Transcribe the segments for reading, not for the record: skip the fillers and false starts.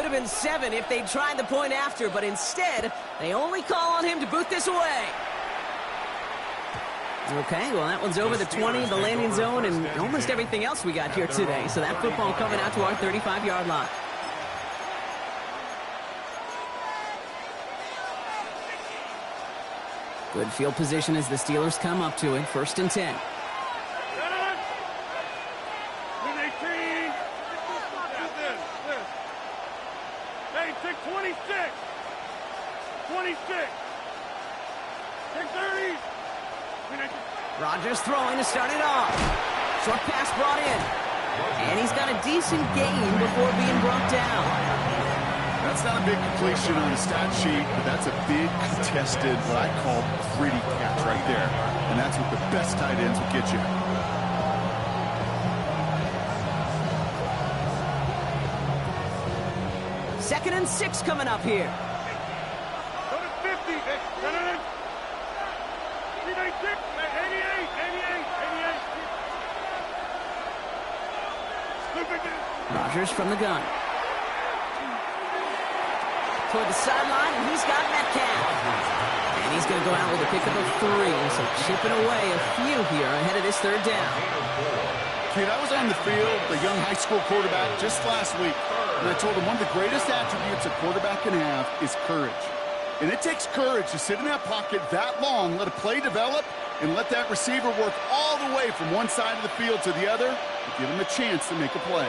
have been 7 if they'd tried the point after, but instead, they only call on him to boot this away. Okay, well, that one's over the 20, the landing zone, and almost everything else we got here today. So that football coming out to our 35-yard line. Good field position as the Steelers come up to it. 1st and 10. Rodgers throwing to start it off. Short pass brought in. And he's got a decent gain before being brought down. That's not a big completion on the stat sheet, but that's a big contested, what I call gritty catch right there. And that's what the best tight ends will get you. Second and 6 coming up here. Go to 50. No. 88. Rodgers from the gun. Toward the sideline, and he's got Metcalf. And he's going to go out with a pickup of 3. So chipping away a few here ahead of this 3rd down. Kid, I was on the field, the young high school quarterback, just last week. And I told him one of the greatest attributes a quarterback can have is courage. And it takes courage to sit in that pocket that long, let a play develop, and let that receiver work all the way from one side of the field to the other to give him a chance to make a play.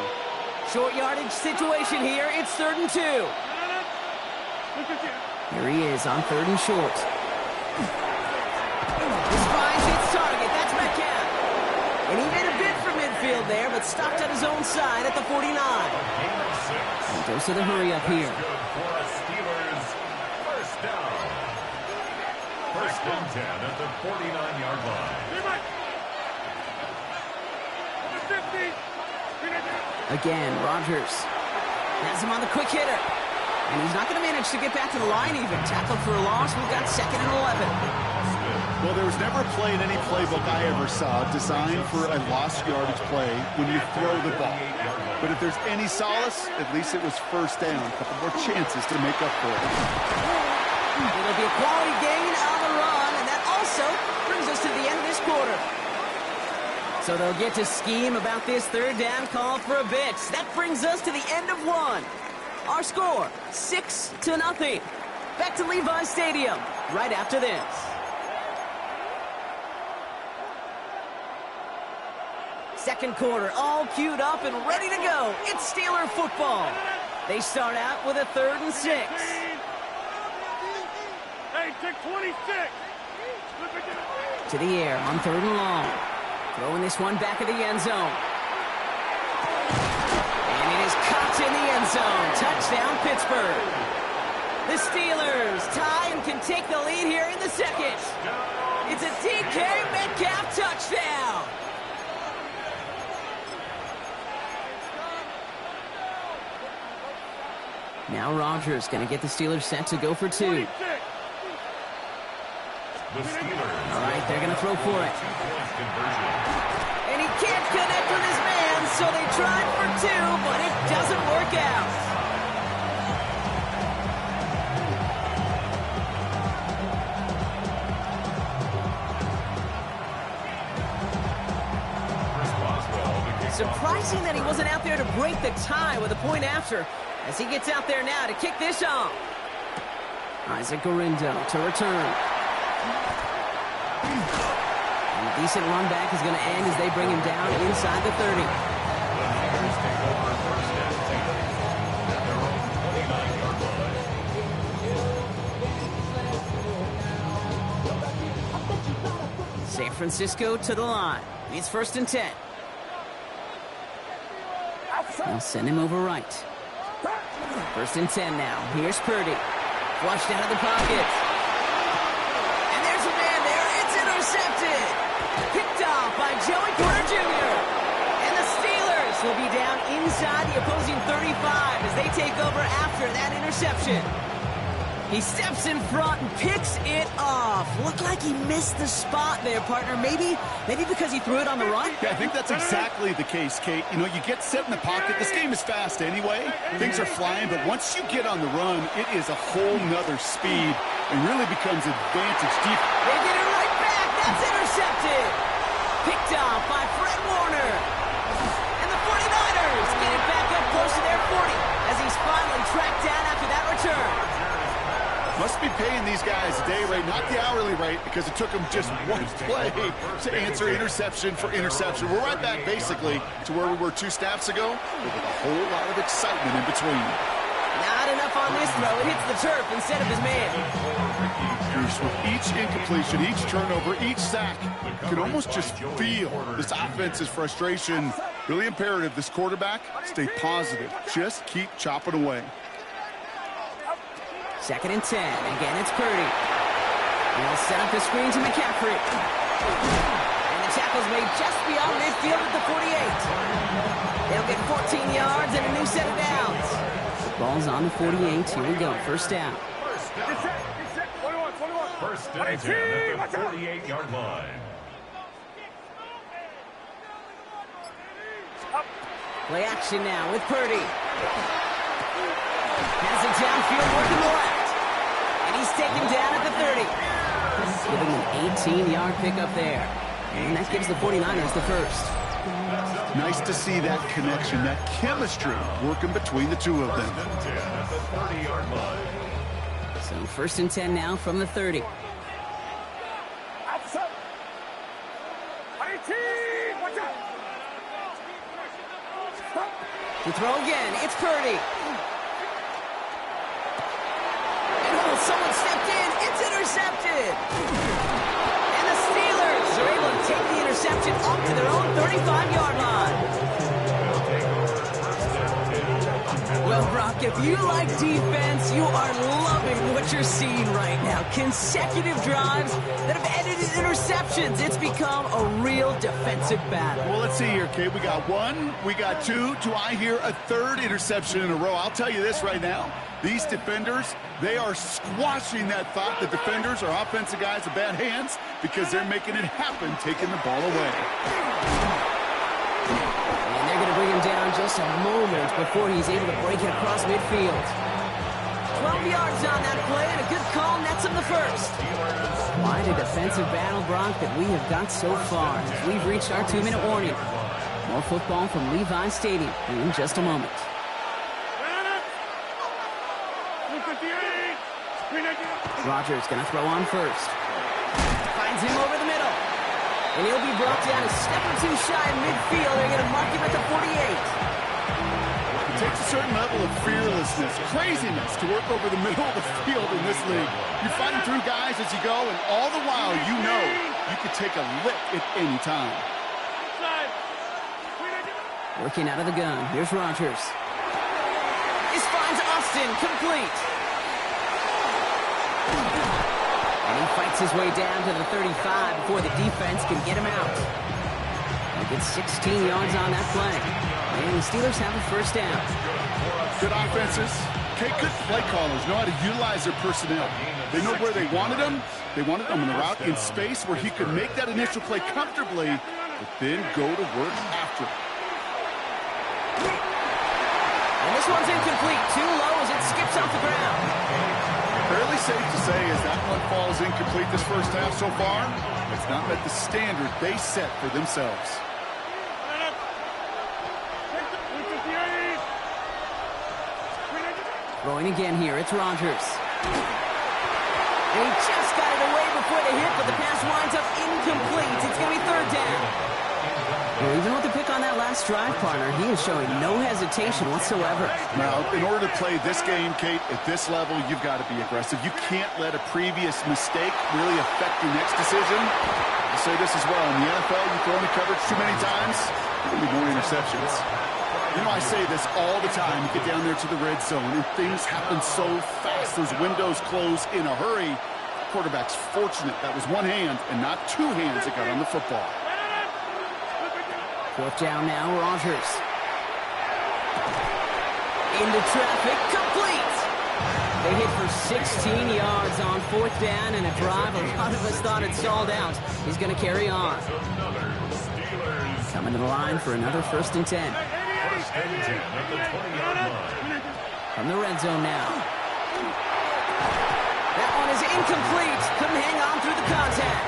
Short yardage situation here. It's 3rd and 2. Here he is on 3rd and short. This finds its target. That's Metcalf. And he made a bid for midfield there, but stopped on his own side at the 49. And goes to the hurry up here. First and 10 at the 49-yard line. Again, Rodgers has him on the quick hitter. And he's not going to manage to get back to the line even. Tackled for a loss. We've got 2nd and 11. Well, there was never a play in any playbook I ever saw designed for a lost yardage play when you throw the ball. But if there's any solace, at least it was 1st down. A couple more chances to make up for it. It'll be a quality gain on the run, and that also brings us to the end of this quarter. So they'll get to scheme about this 3rd down call for a bit. That brings us to the end of 1. Our score, 6-0. Back to Levi Stadium right after this. Second quarter, all queued up and ready to go. It's Steeler football. They start out with a 3rd and 6. Hey, take 26. To the air on 3rd and long. Throwing this one back of the end zone. And it is caught in the end zone. Touchdown, Pittsburgh. The Steelers tie and can take the lead here in the 2nd. It's a DK Metcalf touchdown. Now Rodgers going to get the Steelers set to go for 2. The Steelers. All right, they're going to throw for it. And he can't connect with his man, so they tried for 2, but it doesn't work out. Surprising that he wasn't out there to break the tie with a point after, as he gets out there now to kick this off. Isaac Gorindo to return. And a decent run back is going to end as they bring him down inside the 30. San Francisco to the line. It's 1st and 10. They'll send him over right. 1st and 10 now. Here's Purdy. Flushed out of the pocket. And there's a man there. It's intercepted. Picked off by Joey Porter Jr. And the Steelers will be down inside the opposing 35 as they take over after that interception. He steps in front and picks it off. Looked like he missed the spot there, partner. Maybe because he threw it on the run? Yeah, I think that's exactly the case, Kate. You know, you get set in the pocket. This game is fast anyway. Things are flying, but once you get on the run, it is a whole nother speed and really becomes advantage deep. They get it right back. That's intercepted. Picked off by Fred Warner. And the 49ers get it back up close to their 40 as he's finally tracked down after that return. Must be paying these guys a day rate, not the hourly rate, because it took them just one play to answer interception for interception. We're right back, basically, to where we were 2 snaps ago, but with a whole lot of excitement in between. Not enough on this throw. It hits the turf instead of his man. With each incompletion, each turnover, each sack, you can almost just feel this offense's frustration. Really imperative, this quarterback, stay positive. Just keep chopping away. 2nd and 10. Again, it's Purdy. He'll set up the screen to McCaffrey. And the tackle's made just beyond midfield at the 48. They'll get 14 yards and a new set of downs. The ball's on the 48. Here we go. First down. 1st and 10 at the 48-yard line. Play action now with Purdy. Has it downfield working the left. And he's taken down at the 30. Giving an 18-yard pickup there. And that gives the 49ers the first. Nice to see that connection, that chemistry working between the two of them. 10 at the 30-yard line. So 1st and 10 now from the 30. To throw again, it's Purdy. Someone stepped in. It's intercepted. And the Steelers are able to take the interception up to their own 35-yard line. Well, Brock, if you like defense, you are loving what you're seeing right now. Consecutive drives that have ended in interceptions. It's become a real defensive battle. Well, let's see here, Kate. We got 1, we got 2. Do I hear a 3rd interception in a row? I'll tell you this right now. These defenders, they are squashing that thought. The defenders are offensive guys with bad hands because they're making it happen, taking the ball away. And they're going to bring him down just a moment before he's able to break it across midfield. 12 yards on that play, and a good call nets him the first. Quite a defensive battle, Brock, that we have got so far. We've reached our 2-minute warning. More football from Levi Stadium in just a moment. Rodgers going to throw on first. Finds him over the middle. And he'll be brought down a step or two shy of midfield. They're going to mark him at the 48. It takes a certain level of fearlessness, craziness to work over the middle of the field in this league. You're fighting through guys as you go, and all the while you know you could take a lick at any time. Working out of the gun. Here's Rodgers. This finds Austin complete. And he fights his way down to the 35 before the defense can get him out. He gets 16 yards on that play. And the Steelers have a first down. Good offenses. Okay, good play callers know how to utilize their personnel. They know where they wanted them. They wanted them on the route in space where he could make that initial play comfortably, but then go to work after. And this one's incomplete. Too low as it skips off the ground. Fairly safe to say as that one falls incomplete this first half so far, it's not met the standard they set for themselves. Throwing again here, it's Rodgers. And he just got it away before the hit, but the pass winds up incomplete. It's going to be 3rd down. Well, even with the pick on that last drive, partner, he is showing no hesitation whatsoever. Now, in order to play this game, Kate, at this level, you've got to be aggressive. You can't let a previous mistake really affect your next decision. I'll say this as well. In the NFL, you throw into coverage too many times, there will be more interceptions. You know, I say this all the time. You get down there to the red zone, and things happen so fast. Those windows close in a hurry. Quarterback's fortunate that was one hand and not 2 hands that got on the football. 4th down now, Rodgers. Into traffic, complete. They hit for 16 yards on 4th down and a drive. A lot of us thought it stalled out. He's going to carry on. Coming to the line for another 1st and 10. First and 10 at the 20-yard line. From the red zone now. That one is incomplete. Couldn't hang on through the contact.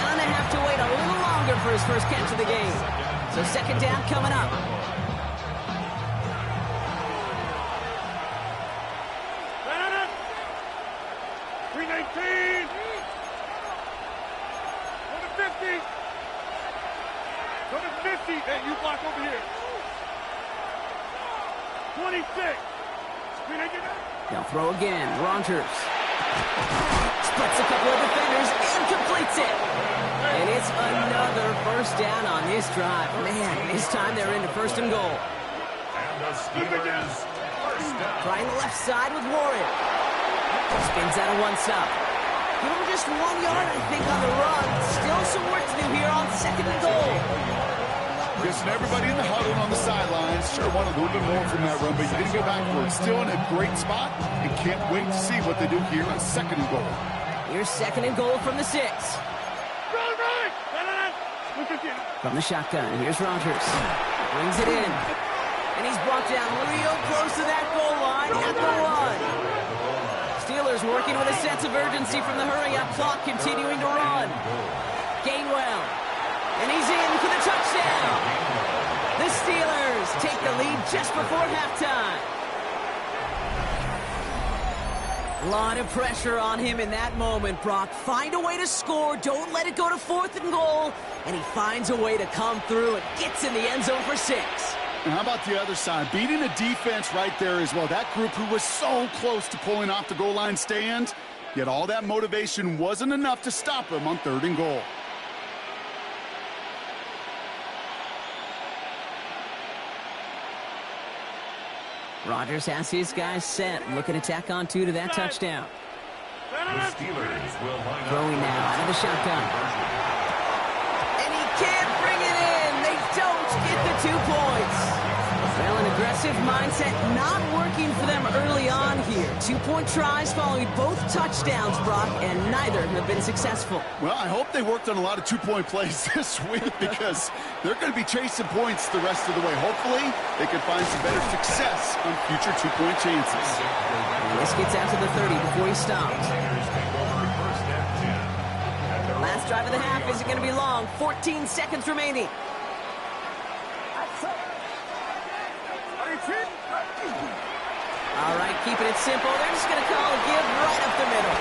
Gonna have to wait a little longer for his first catch of the game. So 2nd down coming up. Hey, you block over here. 26. They'll throw again. Rogers splits a couple of defenders and completes it. And it's another 1st down on this drive. Man, this time they're into 1st and goal. And the Steelers, 1st down. Trying the left side with Warren. Spins out of 1 stop. Give him just 1 yard, I think, on the run. Still some work to do here on 2nd and goal. Chris and everybody in the huddle on the sidelines sure want a little bit more from that run, but you're going to go back for it. Still in a great spot and can't wait to see what they do here on 2nd and goal. Here's 2nd and goal from the 6. From the shotgun, here's Rogers. Brings it in. And he's brought down real close to that goal line at the 1. Steelers working with a sense of urgency from the hurry-up clock, continuing to run. Gainwell. And he's in for the touchdown. The Steelers take the lead just before halftime. A lot of pressure on him in that moment, Brock. Find a way to score. Don't let it go to 4th and goal. And he finds a way to come through and gets in the end zone for 6. And how about the other side? Beating a defense right there as well. That group who was so close to pulling off the goal line stand, yet all that motivation wasn't enough to stop him on 3rd and goal. Rodgers has his guys set. Looking to tack on 2 to that touchdown. The Steelers will line up. Throwing now out of the shotgun. And he can't bring it in. They don't get the 2 points. Well, an aggressive mindset not working for them early on here. 2-point tries following both touchdowns, Brock, and neither have been successful. Well, I hope they worked on a lot of 2-point plays this week because they're going to be chasing points the rest of the way. Hopefully, they can find some better success on future 2-point chances. And this gets out to the 30 before he stops. Last drive of the half isn't going to be long. 14 seconds remaining. All right, keeping it simple. They're just going to call a give right up the middle.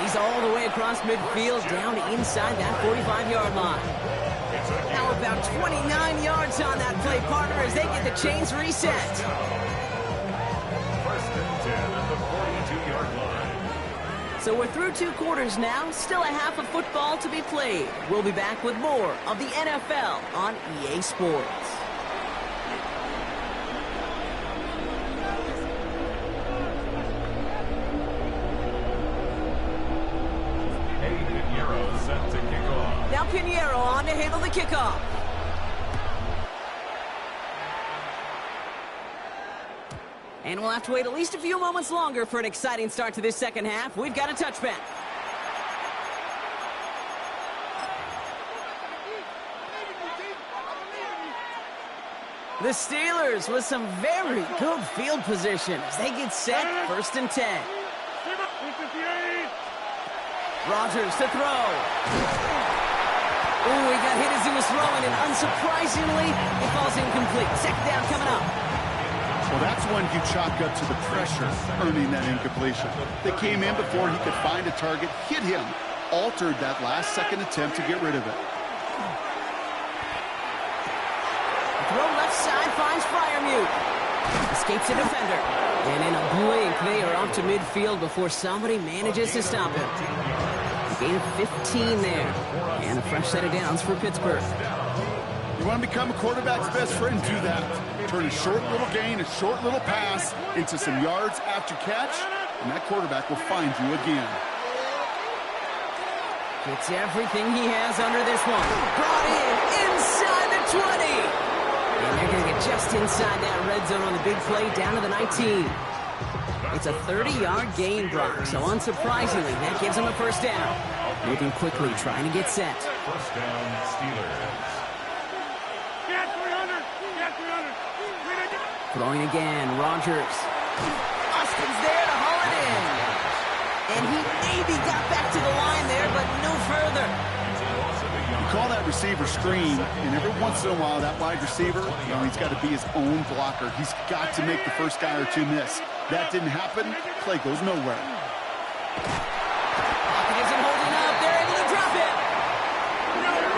He's all the way across midfield, down inside that 45-yard line. Now about 29 yards on that play, partner, as they get the chains reset. 1st and 10 at the 42-yard line. So we're through 2 quarters now. Still a half of football to be played. We'll be back with more of the NFL on EA Sports. Set to kick off. Now Pinheiro on to handle the kickoff. And we'll have to wait at least a few moments longer for an exciting start to this 2nd half. We've got a touchback. The Steelers with some very good field position as they get set. 1st and 10. Rodgers to throw. Ooh, he got hit as he was throwing, and unsurprisingly, it falls incomplete. 2nd down coming up. Well, that's when you chalk up to the pressure earning that incompletion. They came in before he could find a target, hit him, altered that last-second attempt to get rid of it. Throw left side finds Freiermuth. Escapes a defender. And in a blink, they are off to midfield before somebody manages to stop him. A gain of 15 there. And a fresh set of downs for Pittsburgh. You want to become a quarterback's best friend? Do that. Turn a short little gain, a short little pass into some yards after catch, and that quarterback will find you again. Gets everything he has under this one. Brought in inside the 20. And they're going to get just inside that red zone on the big play down to the 19. It's a 30-yard gain, Brock, so unsurprisingly, that gives him a first down. Moving quickly, trying to get set. First down, Steelers. Get 300. Get 300. Throwing again, Rodgers. Austin's there to haul it in. And he maybe got back to the line there, but no further. You call that receiver screen, and every once in a while, that wide receiver, he's got to be his own blocker. He's got to make the first guy or two miss. That didn't happen. Play goes nowhere. Pocket isn't holding up. They're able to drop it.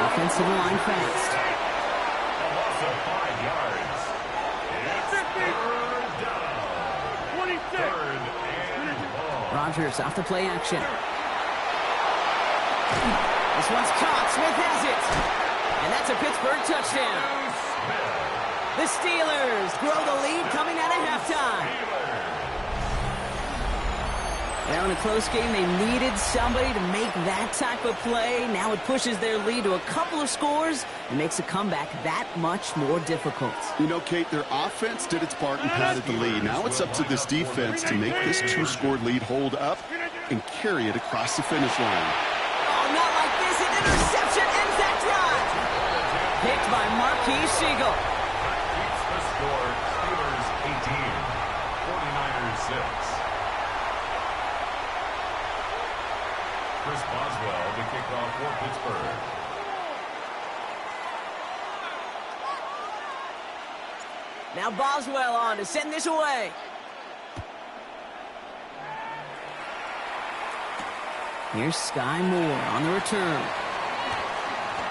Offensive line fast. A loss of 5 yards. It's third down. 26. Third and long. Rodgers off the play action. This one's caught. Smith has it. And that's a Pittsburgh touchdown. The Steelers grow the lead coming out of halftime. Now in a close game, they needed somebody to make that type of play. Now it pushes their lead to a couple of scores and makes a comeback that much more difficult. You know, Kate, their offense did its part and padded the lead. Now it's up to this defense to make this 2-score lead hold up and carry it across the finish line. Oh, not like this. An interception ends that drive. Picked by Marquise Siegel. Keeps the score. Steelers 18. 49ers 6. Chris Boswell to kick off for Pittsburgh. Now Boswell on to send this away. Here's Sky Moore on the return.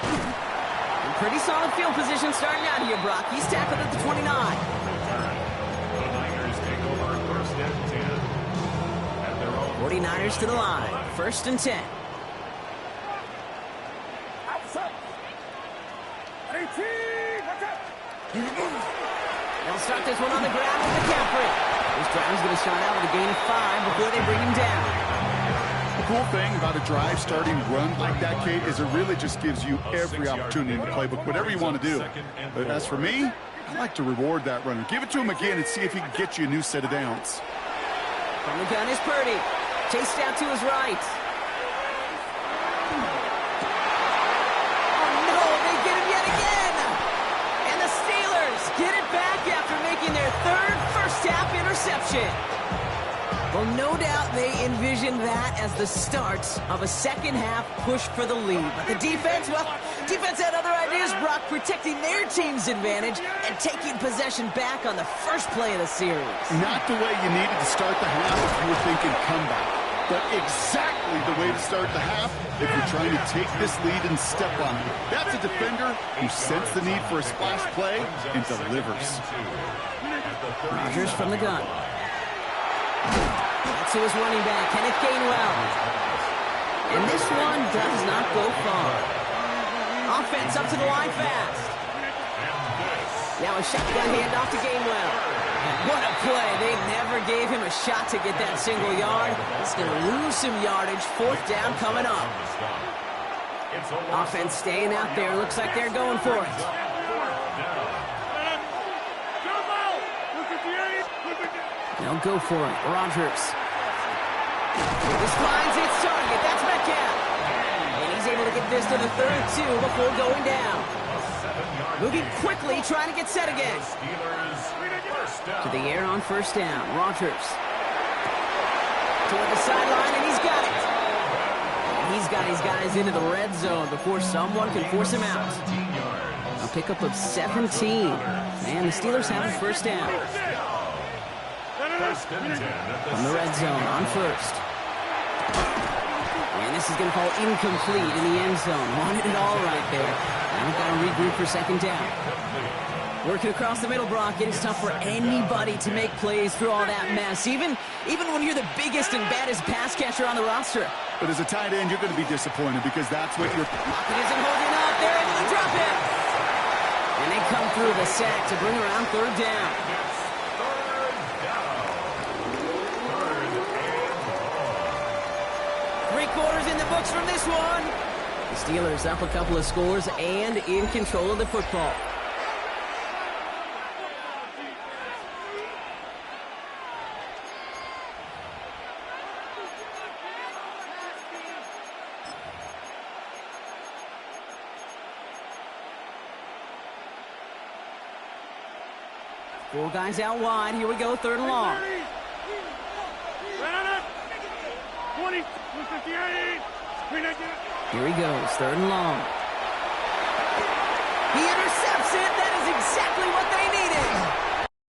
And pretty solid field position starting out here, Brock. He's tackled at the 29. The Niners take over first and 10. At their own 49ers to the line. First and 10. They'll start this one on the ground with McCaffrey. This drive's going to start out with a gain of 5 before they bring him down. The cool thing about a drive starting run like that, Kate, is it really just gives you every opportunity in the playbook, whatever you want to do. But as for me, I like to reward that runner. Give it to him again and see if he can get you a new set of downs. From the gun is Purdy. Chased out to his right. Oh, no, they get him yet again. And the Steelers get it back after making their third first-half interception. Well, no doubt they envisioned that as the start of a second-half push for the lead. But the defense, well, defense had other ideas, Brock, protecting their team's advantage and taking possession back on the first play of the series. Not the way you needed to start the half if you were thinking comeback, but exactly the way to start the half if you're trying to take this lead and step on it. That's a defender who sensed the need for a splash play and delivers. Rodgers from the gun. That's to his running back, Kenneth Gainwell. And this one does not go far. Offense up to the line fast. Now a shotgun handoff to Gainwell. What a play. They never gave him a shot to get that single yard. He's going to lose some yardage. Fourth down coming up. Offense staying out there. Looks like they're going for it. They'll go for it. Rodgers. This finds its target. That's Metcalf. And he's able to get this to the 32 before going down. Moving quickly, trying to get set again. To the air on first down. Rodgers. Toward the sideline, and he's got it. And he's got his guys into the red zone before someone can force him out. A pickup of 17. And the Steelers have a first down. From the red zone on first. And this is going to fall incomplete in the end zone. Wanted it all right there. Now we've got to regroup for second down. Working across the middle, Brock. It is tough for anybody to make plays through all that mess, even when you're the biggest and baddest pass catcher on the roster. But as a tight end, you're going to be disappointed because that's what you're... Pocket isn't holding up. They're able to drop it. And they come through the sack to bring around third down. Three-quarters in the books from this one. The Steelers up a couple of scores and in control of the football. Four guys out wide. Here we go, third and long. 30. Right on it. 20. 58. Here he goes, third and long. He intercepts it. That is exactly what